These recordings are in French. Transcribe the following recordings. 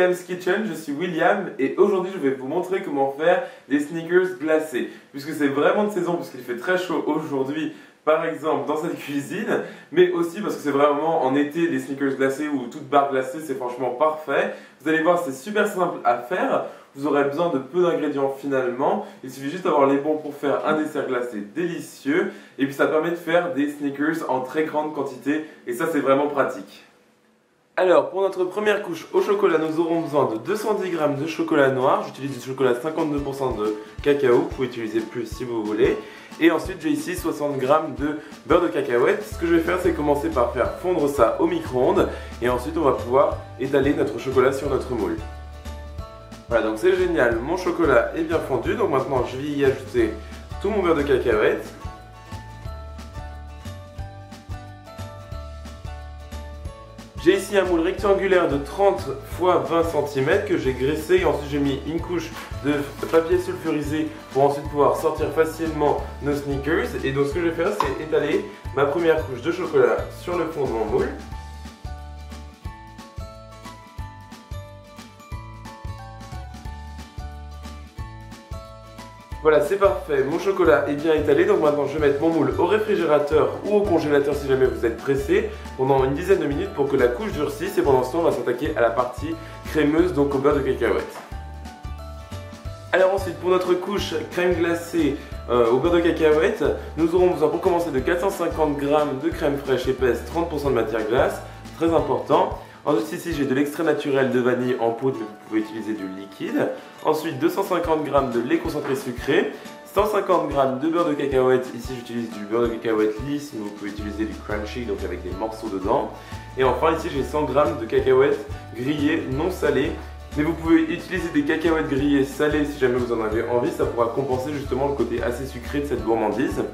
William's Kitchen, je suis William et aujourd'hui je vais vous montrer comment faire des sneakers glacés. Puisque c'est vraiment de saison, puisqu'il fait très chaud aujourd'hui, par exemple dans cette cuisine, mais aussi parce que c'est vraiment en été des sneakers glacés ou toute barre glacée, c'est franchement parfait. Vous allez voir, c'est super simple à faire. Vous aurez besoin de peu d'ingrédients finalement. Il suffit juste d'avoir les bons pour faire un dessert glacé délicieux. Et puis ça permet de faire des sneakers en très grande quantité et ça c'est vraiment pratique. Alors, pour notre première couche au chocolat, nous aurons besoin de 210 g de chocolat noir. J'utilise du chocolat 52% de cacao, vous pouvez utiliser plus si vous voulez. Et ensuite, j'ai ici 60 g de beurre de cacahuète. Ce que je vais faire, c'est commencer par faire fondre ça au micro-ondes. Et ensuite, on va pouvoir étaler notre chocolat sur notre moule. Voilà, donc c'est génial, mon chocolat est bien fondu. Donc maintenant, je vais y ajouter tout mon beurre de cacahuète. J'ai ici un moule rectangulaire de 30 x 20 cm que j'ai graissé et ensuite j'ai mis une couche de papier sulfurisé pour ensuite pouvoir sortir facilement nos sneakers. Et donc ce que je vais faire, c'est étaler ma première couche de chocolat sur le fond de mon moule. Voilà, c'est parfait, mon chocolat est bien étalé, donc maintenant je vais mettre mon moule au réfrigérateur ou au congélateur si jamais vous êtes pressé pendant une dizaine de minutes pour que la couche durcisse et pendant ce temps on va s'attaquer à la partie crémeuse, donc au beurre de cacahuète. Alors ensuite pour notre couche crème glacée au beurre de cacahuète, nous aurons besoin pour commencer de 450 g de crème fraîche épaisse, 30% de matière grasse, très important. Ensuite ici j'ai de l'extrait naturel de vanille en poudre, mais vous pouvez utiliser du liquide. Ensuite 250 g de lait concentré sucré, 150 g de beurre de cacahuète, ici j'utilise du beurre de cacahuète lisse, mais vous pouvez utiliser du crunchy, donc avec des morceaux dedans. Et enfin ici j'ai 100 g de cacahuètes grillées non salées, mais vous pouvez utiliser des cacahuètes grillées salées si jamais vous en avez envie, ça pourra compenser justement le côté assez sucré de cette gourmandise.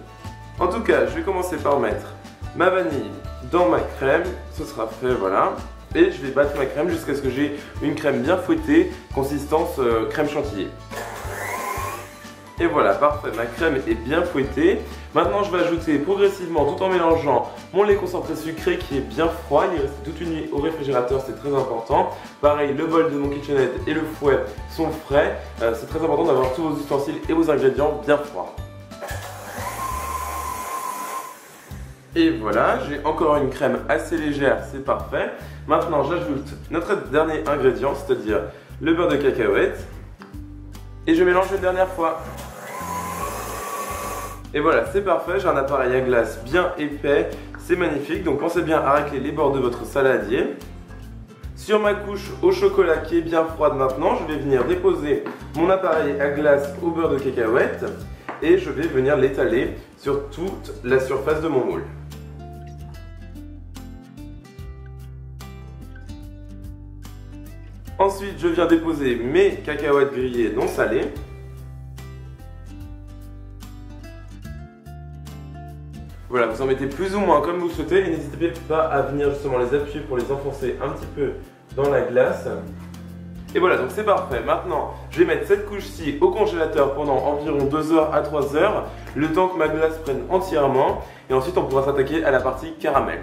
En tout cas, je vais commencer par mettre ma vanille dans ma crème, ce sera fait, voilà. Et je vais battre ma crème jusqu'à ce que j'ai une crème bien fouettée, consistance crème chantilly. Et voilà, parfait, ma crème est bien fouettée. Maintenant je vais ajouter progressivement, tout en mélangeant, mon lait concentré sucré qui est bien froid. Il est resté toute une nuit au réfrigérateur, c'est très important. Pareil, le bol de mon KitchenAid et le fouet sont frais. C'est très important d'avoir tous vos ustensiles et vos ingrédients bien froids. Et voilà, j'ai encore une crème assez légère, c'est parfait. Maintenant, j'ajoute notre dernier ingrédient, c'est-à-dire le beurre de cacahuète. Et je mélange une dernière fois. Et voilà, c'est parfait, j'ai un appareil à glace bien épais, c'est magnifique. Donc pensez bien à racler les bords de votre saladier. Sur ma couche au chocolat qui est bien froide maintenant, je vais venir déposer mon appareil à glace au beurre de cacahuète. Et je vais venir l'étaler sur toute la surface de mon moule. Ensuite, je viens déposer mes cacahuètes grillées non salées. Voilà, vous en mettez plus ou moins comme vous le souhaitez et n'hésitez pas à venir justement les appuyer pour les enfoncer un petit peu dans la glace. Et voilà, donc c'est parfait. Maintenant, je vais mettre cette couche-ci au congélateur pendant environ 2h à 3h, le temps que ma glace prenne entièrement. Et ensuite, on pourra s'attaquer à la partie caramel.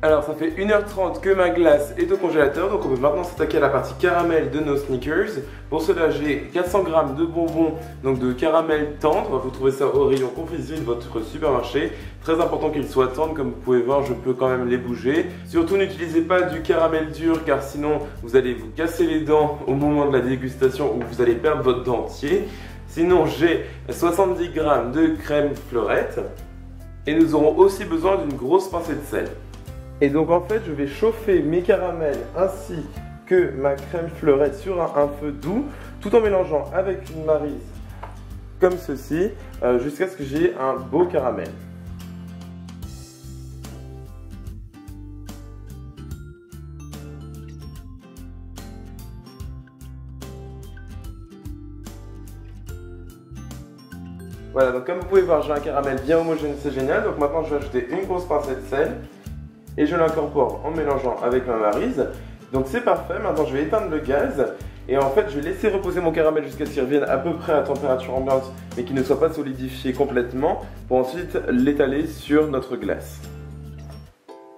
Alors, ça fait 1h30 que ma glace est au congélateur, donc on peut maintenant s'attaquer à la partie caramel de nos sneakers. Pour cela, j'ai 400 g de bonbons, donc de caramel tendre. Vous trouvez ça au rayon confiserie de votre supermarché. Très important qu'il soit tendre, comme vous pouvez voir, je peux quand même les bouger. Surtout, n'utilisez pas du caramel dur, car sinon, vous allez vous casser les dents au moment de la dégustation ou vous allez perdre votre dentier. Sinon, j'ai 70 g de crème fleurette. Et nous aurons aussi besoin d'une grosse pincée de sel. Et donc en fait je vais chauffer mes caramels ainsi que ma crème fleurette sur un feu doux tout en mélangeant avec une maryse comme ceci jusqu'à ce que j'ai un beau caramel. Voilà, donc comme vous pouvez voir j'ai un caramel bien homogène, c'est génial. Donc maintenant je vais ajouter une grosse pincée de sel. Et je l'incorpore en mélangeant avec ma maryse. Donc c'est parfait, maintenant je vais éteindre le gaz. Et en fait je vais laisser reposer mon caramel jusqu'à ce qu'il revienne à peu près à température ambiante, mais qu'il ne soit pas solidifié complètement, pour ensuite l'étaler sur notre glace.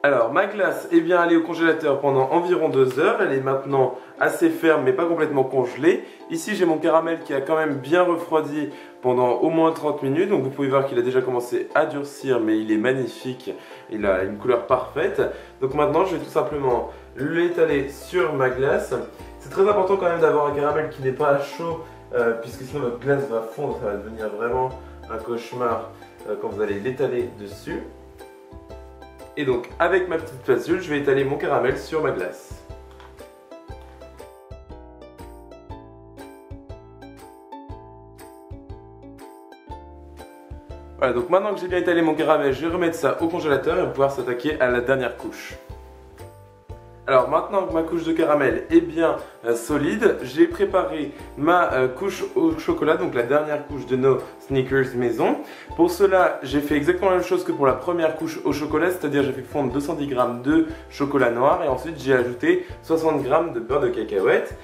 Alors ma glace est bien allée au congélateur pendant environ 2 heures, elle est maintenant assez ferme mais pas complètement congelée. Ici j'ai mon caramel qui a quand même bien refroidi pendant au moins 30 minutes, donc vous pouvez voir qu'il a déjà commencé à durcir mais il est magnifique, il a une couleur parfaite. Donc maintenant je vais tout simplement l'étaler sur ma glace. C'est très important quand même d'avoir un caramel qui n'est pas chaud puisque sinon votre glace va fondre, ça va devenir vraiment un cauchemar quand vous allez l'étaler dessus. Et donc avec ma petite spatule, je vais étaler mon caramel sur ma glace. Voilà, donc maintenant que j'ai bien étalé mon caramel, je vais remettre ça au congélateur et on va pouvoir s'attaquer à la dernière couche. Alors maintenant que ma couche de caramel est bien solide, j'ai préparé ma couche au chocolat, donc la dernière couche de nos Snickers maison. Pour cela, j'ai fait exactement la même chose que pour la première couche au chocolat, c'est-à-dire j'ai fait fondre 210 g de chocolat noir et ensuite j'ai ajouté 60 g de beurre de cacahuète.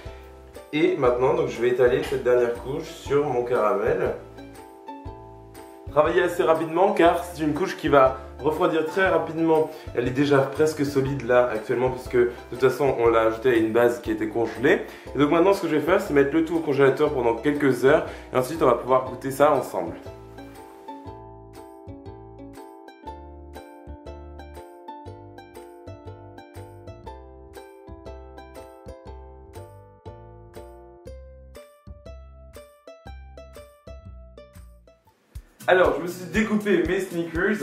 Et maintenant, donc, je vais étaler cette dernière couche sur mon caramel. Travaillez assez rapidement car c'est une couche qui va refroidir très rapidement. Elle est déjà presque solide là actuellement puisque de toute façon on l'a ajouté à une base qui était congelée. Et donc maintenant ce que je vais faire c'est mettre le tout au congélateur pendant quelques heures et ensuite on va pouvoir goûter ça ensemble. Alors, je me suis découpé mes Snickers.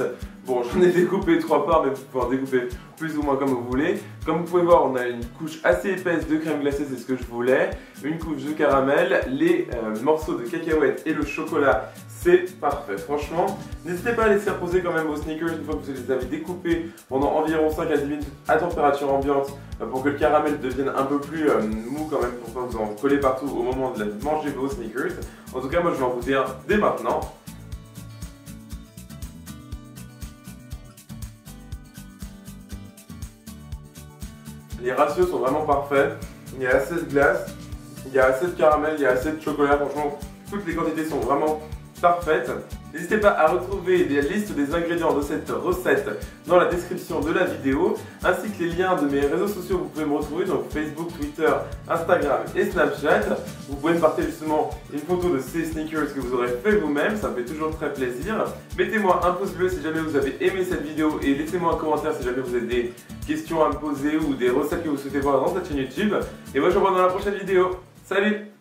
Bon, j'en ai découpé 3 parts, mais vous pouvez en découper plus ou moins comme vous voulez. Comme vous pouvez voir, on a une couche assez épaisse de crème glacée, c'est ce que je voulais. Une couche de caramel, les morceaux de cacahuètes et le chocolat, c'est parfait. Franchement, n'hésitez pas à les faire poser quand même vos Snickers une fois que vous les avez découpés pendant environ 5 à 10 minutes à température ambiante pour que le caramel devienne un peu plus mou quand même, pour pas vous en coller partout au moment de manger vos Snickers. En tout cas, moi je vais en goûter un dès maintenant. Les ratios sont vraiment parfaits, il y a assez de glace, il y a assez de caramel, il y a assez de chocolat, franchement toutes les quantités sont vraiment parfaites. N'hésitez pas à retrouver la liste des ingrédients de cette recette dans la description de la vidéo, ainsi que les liens de mes réseaux sociaux, vous pouvez me retrouver, donc Facebook, Twitter, Instagram et Snapchat. Vous pouvez me partager justement une photo de ces Snickers que vous aurez fait vous-même, ça me fait toujours très plaisir. Mettez-moi un pouce bleu si jamais vous avez aimé cette vidéo et laissez-moi un commentaire si jamais vous avez des questions à me poser ou des recettes que vous souhaitez voir dans cette chaîne YouTube. Et moi je vous revois dans la prochaine vidéo. Salut!